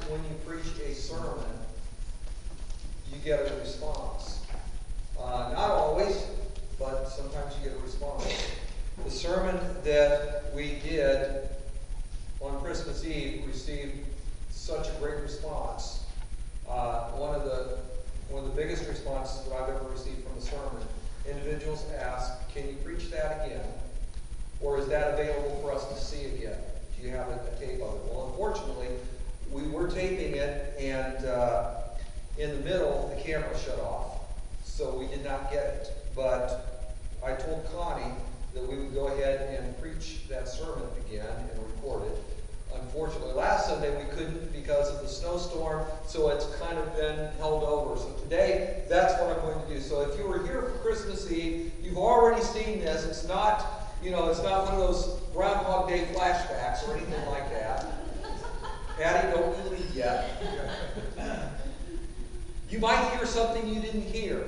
when you preach a sermon, you get a response. Not always, but sometimes you get a response. The sermon that we did on Christmas Eve received such a great response. One of the biggest responses that I've ever received from a sermon. Individuals ask, "Can you preach that again? Or is that available for us to see again? Do you have a tape of it?" Well, unfortunately, we were taping it, and in the middle, the camera shut off. So we did not get it. But I told Connie that we would go ahead and preach that sermon again and record it. Unfortunately, last Sunday we couldn't because of the snowstorm, so it's kind of been held over. So today, that's what I'm going to do. So if you were here for Christmas Eve, you've already seen this. It's not, it's not one of those Groundhog Day flashbacks or anything like that. Patty, don't leave yet. You might hear something you didn't hear.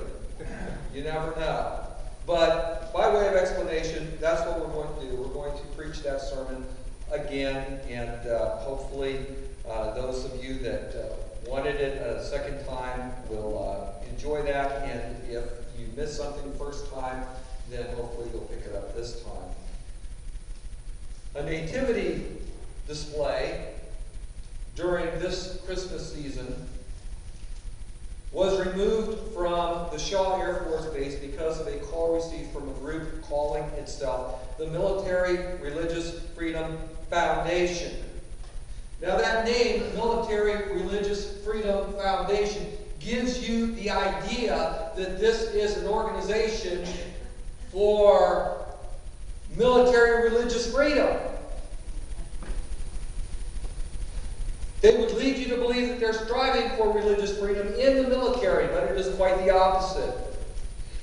You never know. But by way of explanation, that's what we're going to do. We're going to preach that sermon again, and hopefully those of you that wanted it a second time will enjoy that, and if you missed something the first time, then hopefully you'll pick it up this time. A nativity display during this Christmas season was removed from the Shaw Air Force Base because of a call received from a group calling itself the Military Religious Freedom Foundation. Now that name, Military Religious Freedom Foundation, gives you the idea that this is an organization for military religious freedom. They would lead you to believe that they're striving for religious freedom in the military, but it is quite the opposite.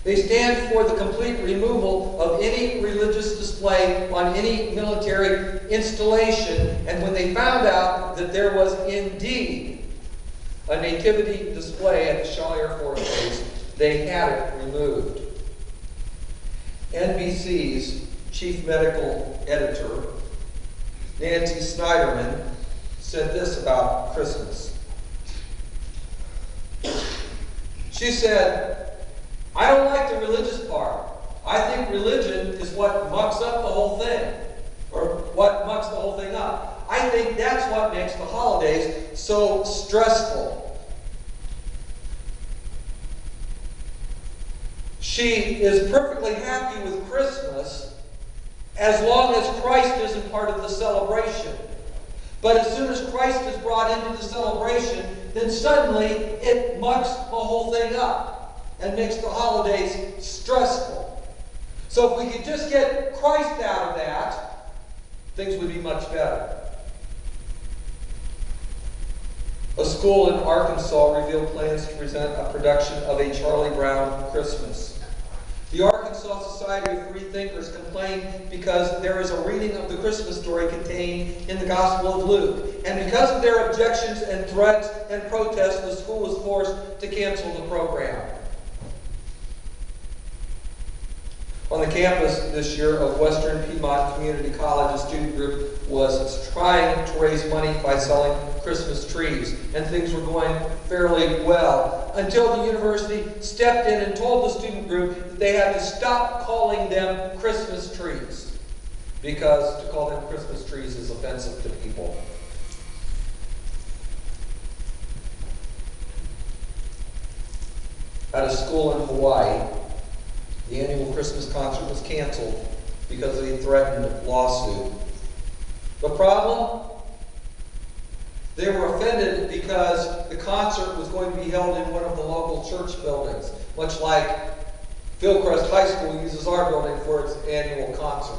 They stand for the complete removal of any religious display on any military installation, and when they found out that there was indeed a nativity display at the Shaw Air Force Base, they had it removed. NBC's chief medical editor, Nancy Snyderman, said this about Christmas. She said, "I don't like the religious part. I think religion is what mucks up the whole thing, or what mucks the whole thing up. I think that's what makes the holidays so stressful." She is perfectly happy with Christmas as long as Christ isn't part of the celebration. But as soon as Christ is brought into the celebration, then suddenly it mucks the whole thing up and makes the holidays stressful. So if we could just get Christ out of that, things would be much better. A school in Arkansas revealed plans to present a production of a Charlie Brown Christmas. The Arkansas Society of Free Thinkers complained because there is a reading of the Christmas story contained in the Gospel of Luke. And because of their objections and threats and protests, the school was forced to cancel the program. On the campus this year of Western Piedmont Community College, a student group was trying to raise money by selling Christmas trees, and things were going fairly well until the university stepped in and told the student group that they had to stop calling them Christmas trees, because to call them Christmas trees is offensive to people. At a school in Hawaii, the annual Christmas concert was canceled because of a threatened lawsuit. The problem? They were offended because the concert was going to be held in one of the local church buildings, much like Fieldcrest High School uses our building for its annual concert.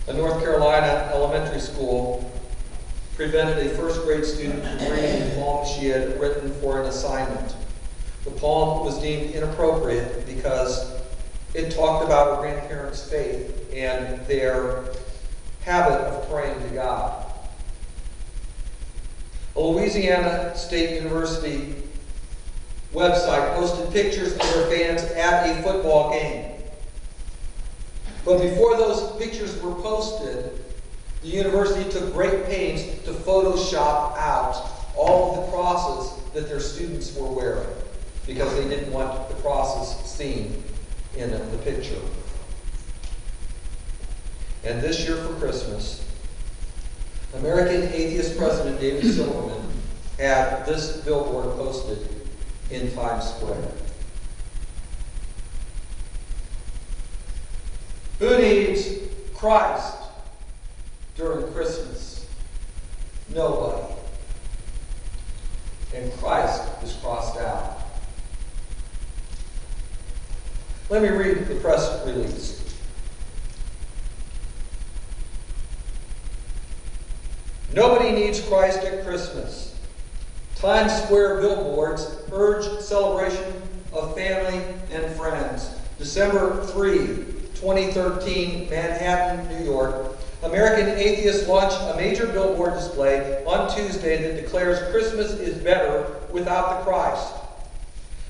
A North Carolina elementary school prevented a first grade student from reading the poem she had written for an assignment. The poem was deemed inappropriate because it talked about her grandparents' faith and their habit of praying to God. A Louisiana State University website posted pictures of their fans at a football game. But before those pictures were posted, The university took great pains to Photoshop out all of the crosses that their students were wearing because they didn't want the crosses seen in the picture. And this year for Christmas, American Atheist President David Silverman had this billboard posted in Times Square. Who needs Christ during Christmas? Nobody. And Christ is crossed out. Let me read the press release. Nobody needs Christ at Christmas. Times Square billboards urge celebration of family and friends. December 3, 2013, Manhattan, New York. American Atheists launch a major billboard display on Tuesday that declares Christmas is better without the Christ.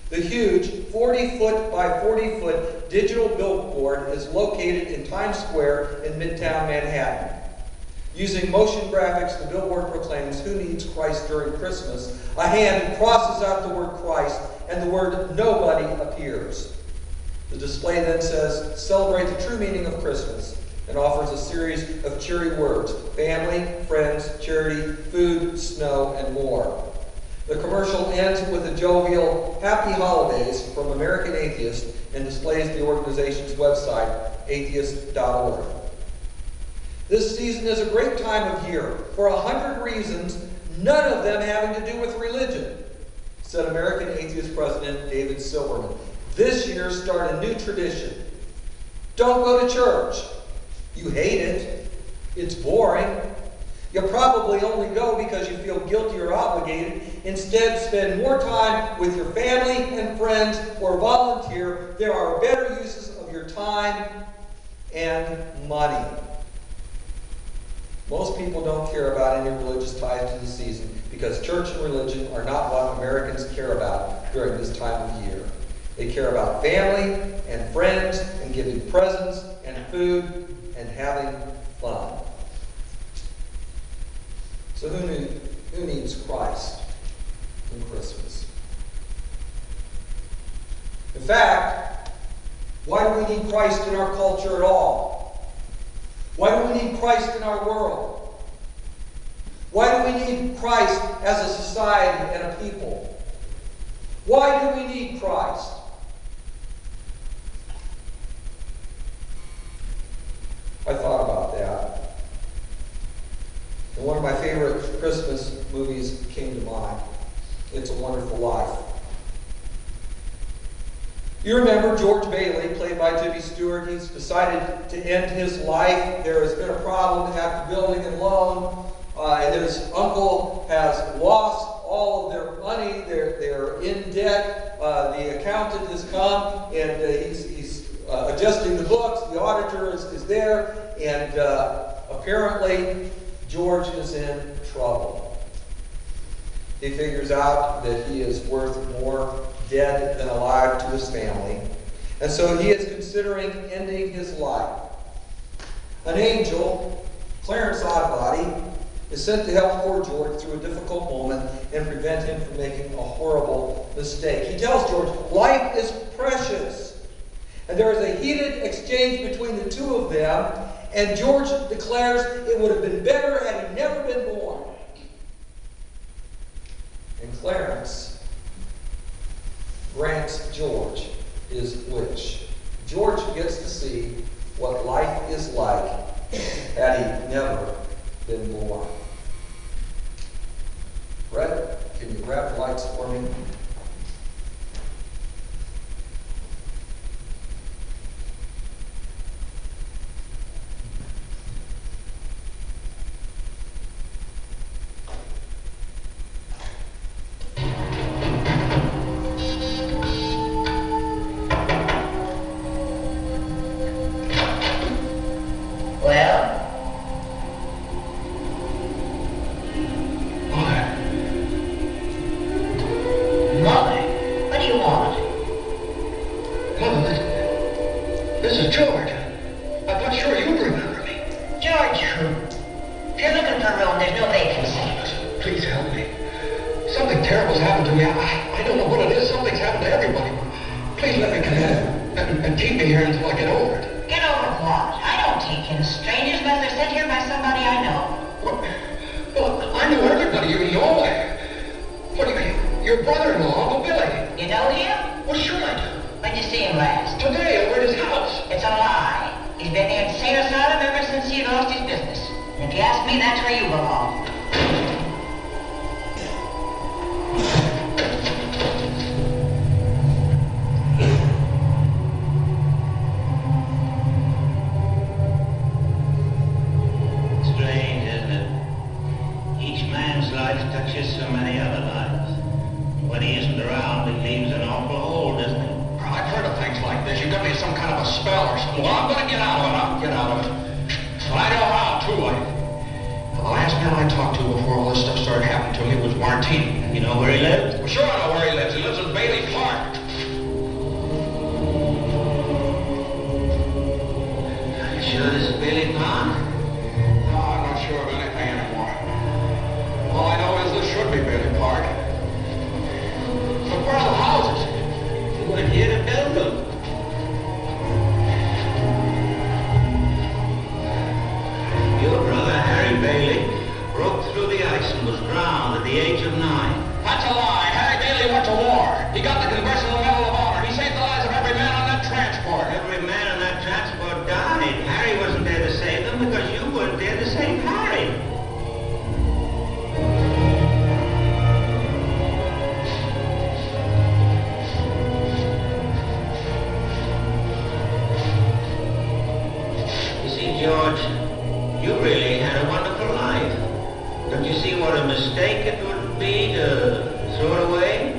The huge 40-foot by 40-foot digital billboard is located in Times Square in Midtown Manhattan. Using motion graphics, the billboard proclaims, "Who needs Christ during Christmas?" A hand crosses out the word Christ, and the word nobody appears. The display then says, "Celebrate the true meaning of Christmas," and offers a series of cheery words: family, friends, charity, food, snow, and more. The commercial ends with a jovial "Happy Holidays" from American Atheist and displays the organization's website, atheist.org. This season is a great time of year for 100 reasons, none of them having to do with religion, said American Atheist President David Silverman. This year, start a new tradition. Don't go to church. You hate it. It's boring. You probably only go because you feel guilty or obligated. Instead, spend more time with your family and friends or volunteer. There are better uses of your time and money. Most people don't care about any religious ties to the season because church and religion are not what Americans care about during this time of year. They care about family and friends and giving presents and food and having fun. So who needs Christ in Christmas? In fact, why do we need Christ in our culture at all? Why do we need Christ in our world? Why do we need Christ as a society and a people? Why do we need Christ? I thought about that. And one of my favorite Christmas movies came to mind. It's a Wonderful Life. You remember George Bailey, played by Jimmy Stewart. He's decided to end his life. There has been a problem at the building and loan. And his uncle has lost all of their money. They're in debt. The accountant has come and he's adjusting the books. The auditor is there. And apparently George is in trouble. He figures out that he is worth more dead than alive to his family. And so he is considering ending his life. An angel, Clarence Oddbody, is sent to help poor George through a difficult moment and prevent him from making a horrible mistake. He tells George, life is precious. And there is a heated exchange between the two of them, and George declares it would have been better had he never been born. And Clarence grants George his wish. George gets to see what life is like had he never been born. Brett, can you grab the lights for me? This is George. I'm not sure you remember me. George who? looking for room. There's no vacancy. Please help me. Something terrible's happened to me. I don't know what it is. Something's happened to everybody. Please let me come in and keep me here until I get over it. Get over what? I don't take in strangers unless they're sent here by somebody I know. Well, I knew everybody in Norway. What do you mean? Your brother-in-law, Uncle Billy. You know him? Well, sure I do. When'd you see him last? Today, over at his house. It's a lie. He's been the insane asylum ever since he lost his business. And if you ask me, that's where you belong. Strange, isn't it? Each man's life touches so many other lives. When he isn't around, it leaves an awful hole, doesn't it? Well, I've heard of things like this. You got me some kind of a spell or something. Well, I'm going to get out of it. I'll get out of it. But I know how, too. The last man I talked to before all this stuff started happening to me was Martini. You know where he lives? Well, sure I know where he lives. He lives in Bailey Park. You sure this is Bailey Park? No, I'm not sure of anything anymore. All I know is this should be Bailey Park. But where are the houses? You weren't here to build them. Your brother, Harry Bailey, broke through the ice and was drowned at the age of 9. That's a lie. Harry Bailey went to war. He got the Congressional Medal of Honor. He saved the lives of every man on that transport. Every man on that transport died. Harry wasn't there to save them because you weren't there to save Harry. You see, George, you really had a wonderful life. Don't you see what a mistake it would be to throw it away?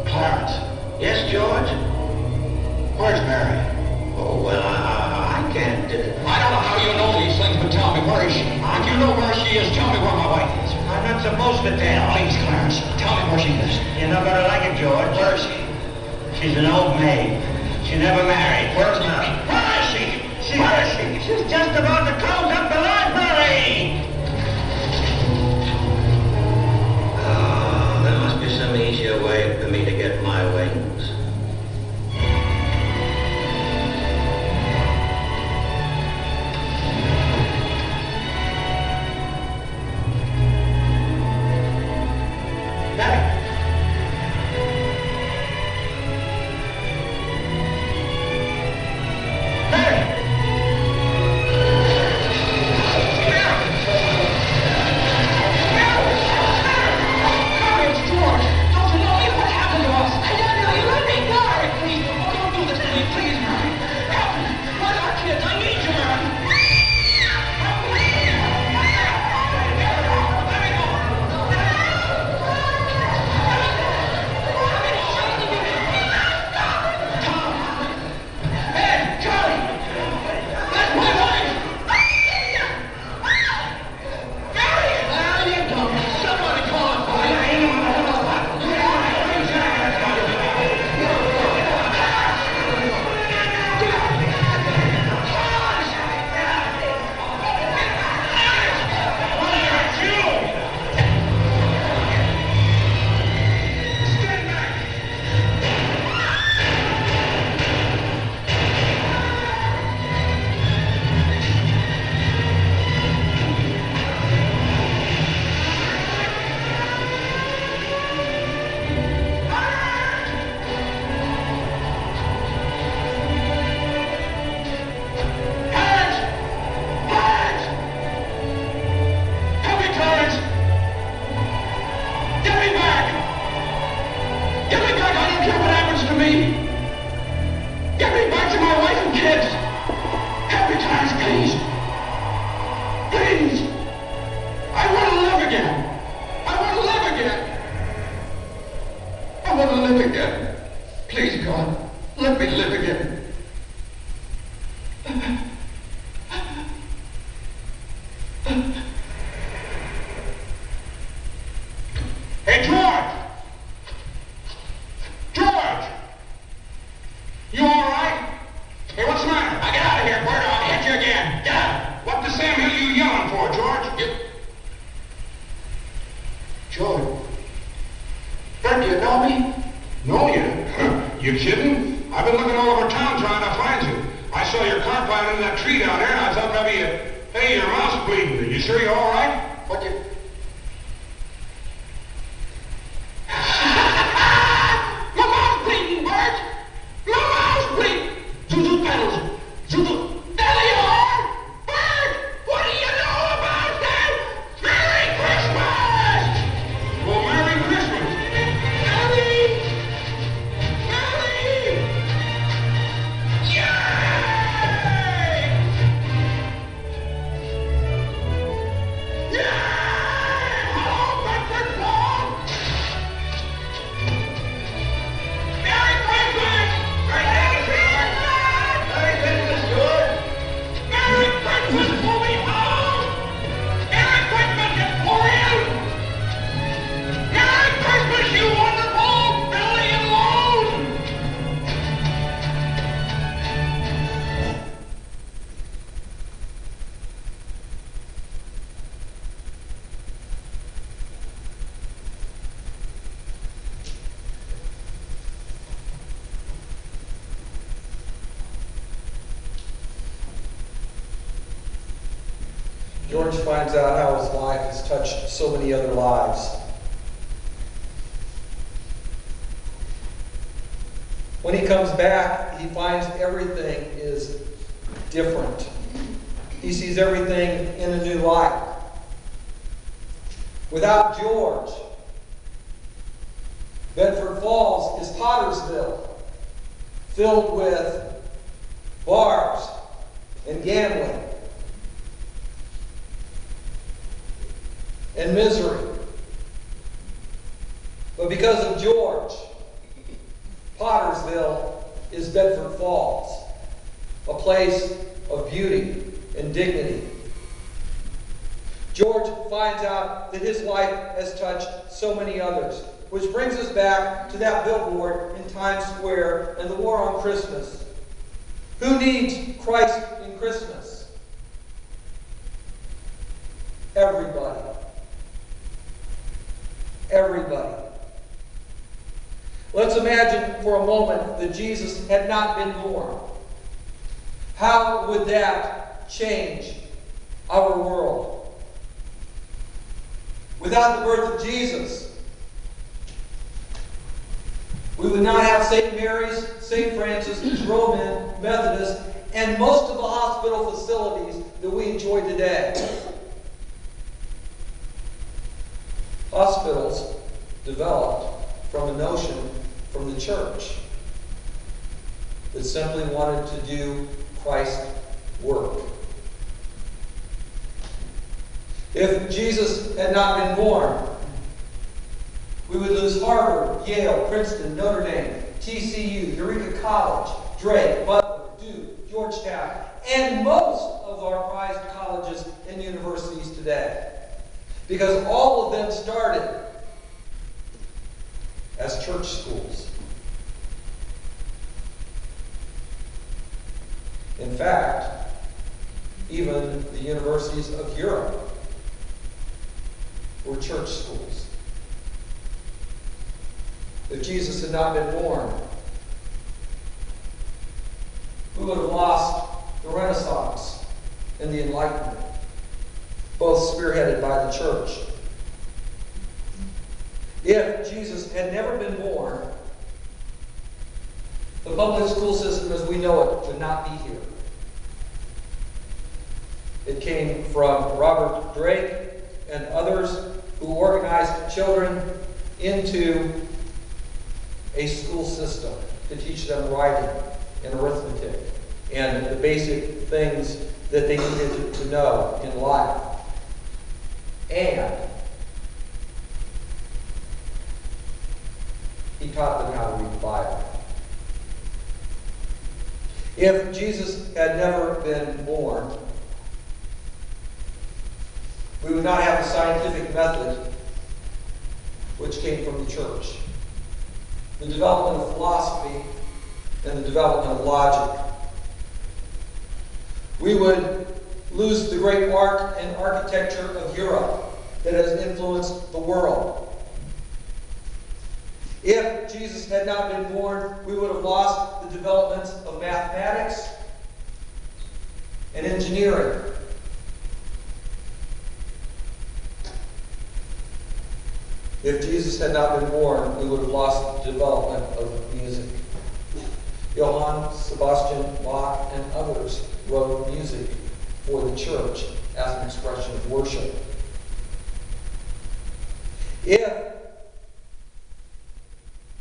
Clarence. Yes, George? Where's Mary? Oh, well, I can't. I don't know how you know these things, but tell me, where is she? If you know where she is, tell me where my wife is. I'm not supposed to tell. Please, Clarence, tell me where she is. You're not gonna like it, George. Where is she? She's an old maid. She never married. Where's Mary? Where is she? Where is she? She's just about to close up the library. Oh, there must be some easier way for me to get my wings. mom's bleeding. You sure you're all right? What you... My mom's bleeding, Bert! My mom's bleeding! Zuzu pedals! Zuzu! There they are! Bert! What do you know about that? Merry Christmas! Well, Merry Christmas! Merry! Merry! Yay! Yay! Hello, Bedford Falls! Merry Christmas! Merry Christmas! Merry Christmas, George! Merry Christmas, Movie Home! Merry Christmas, Emporium! Merry Christmas, you wonderful Billy and Lone! George finds out how his life has touched so many other lives. When he comes back, he finds everything is different. He sees everything in a new light. Without George, Bedford Falls is Pottersville, filled with bars and gambling and misery. But because of George, Pottersville is Bedford Falls, a place of beauty and dignity. George finds out that his life has touched so many others, which brings us back to that billboard in Times Square and the war on Christmas. Who needs Christ in Christmas? Everybody. Everybody. Let's imagine for a moment that Jesus had not been born. How would that change our world? Without the birth of Jesus, we would not have St. Mary's, St. Francis, Roman, Methodist, and most of the hospital facilities that we enjoy today. Hospitals developed from a notion from the church that simply wanted to do Christ's work. If Jesus had not been born, we would lose Harvard, Yale, Princeton, Notre Dame, TCU, Eureka College, Drake, Butler, Duke, Georgetown, and most of our prized colleges and universities today. Because all of them started as church schools. In fact, even the universities of Europe were church schools. If Jesus had not been born, we would have lost the Renaissance and the Enlightenment, both spearheaded by the church. If Jesus had never been born, the public school system as we know it would not be here. It came from Robert Drake and others who organized children into a school system to teach them writing and arithmetic and the basic things that they needed to know in life. And he taught them how to read the Bible. If Jesus had never been born, we would not have the scientific method which came from the church, the development of philosophy, and the development of logic. We would lose the great art and architecture of Europe that has influenced the world. If Jesus had not been born, we would have lost the developments of mathematics and engineering. If Jesus had not been born, we would have lost the development of music. Johann Sebastian Bach and others wrote music for the church as an expression of worship. If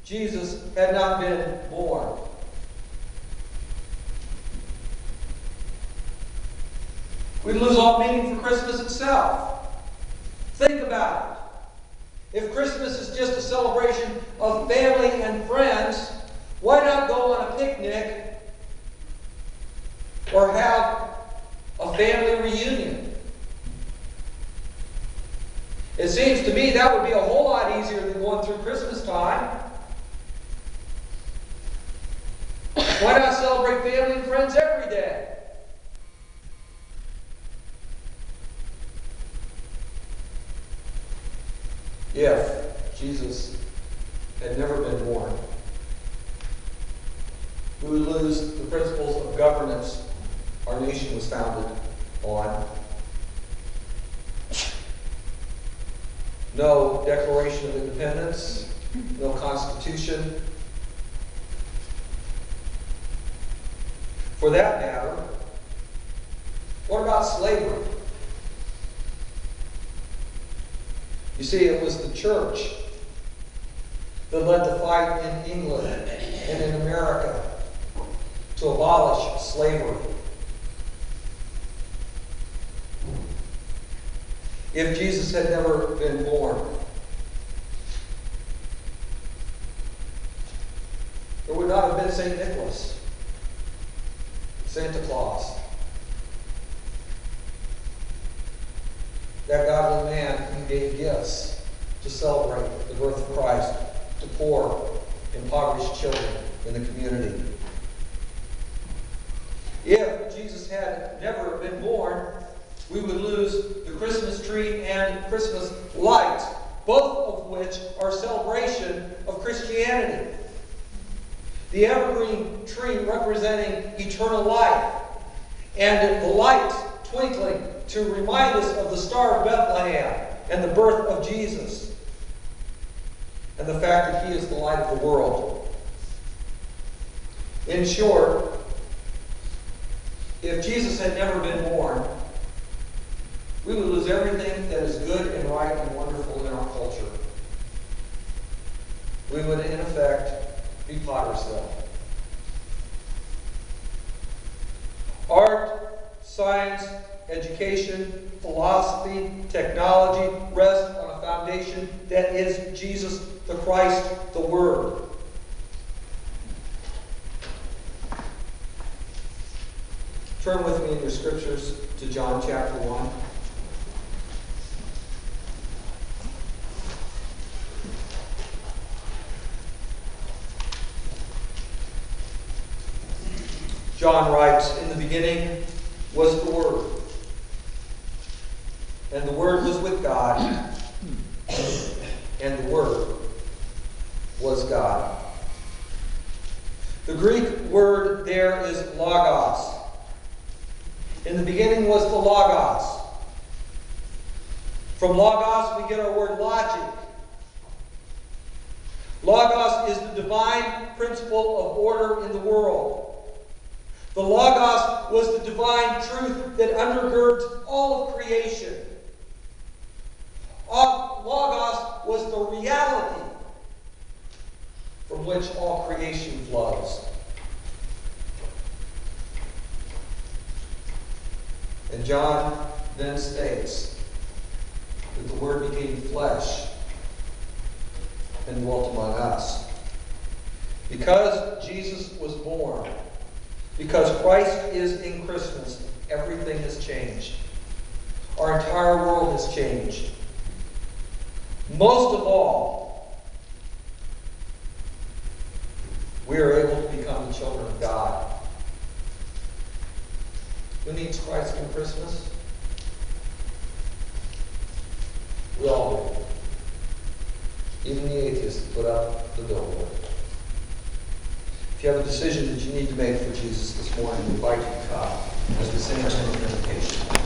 Jesus had not been born, we'd lose all meaning for Christmas itself. Think about it. If Christmas is just a celebration of family and friends, why not go on a picnic or have a family reunion? It seems to me that would be a whole lot easier than going through Christmas time. Why not celebrate family and friends every day? If Jesus had never been born, we would lose the principles of governance our nation was founded on. No Declaration of Independence, no Constitution. For that matter, what about slavery? You see, it was the church that led the fight in England and in America to abolish slavery. If Jesus had never been born, there would not have been St. Nicholas, Santa Claus, that godly man who gave gifts to celebrate the birth of Christ to poor, impoverished children in the community. If Jesus had never been born, we would lose the Christmas tree and Christmas lights, both of which are a celebration of Christianity. The evergreen tree representing eternal life, and the light twinkling to remind us of the Star of Bethlehem and the birth of Jesus, and the fact that He is the light of the world. In short, if Jesus had never been born, we would lose everything that is good and right and wonderful in our culture. We would, in effect, be Pottersville. Art, science, education, philosophy, technology rest on a foundation that is Jesus the Christ, the Word. Turn with me in your scriptures to John chapter 1. John writes, "In the beginning was the Word, and the Word was with God, and the Word was God." The Greek word there is logos. In the beginning was the logos. From logos we get our word logic. Logos is the divine principle of order in the world. The Logos was the divine truth that undergirds all of creation. Logos was the reality from which all creation flows. And John then states that the Word became flesh and dwelt among us. Because Jesus was born, because Christ is in Christmas, everything has changed. Our entire world has changed. Most of all, we are able to become the children of God. Who needs Christ in Christmas? We all do. Even the atheists put up the billboard. If you have a decision that you need to make for Jesus this morning, we invite you to come as we sing our invitation.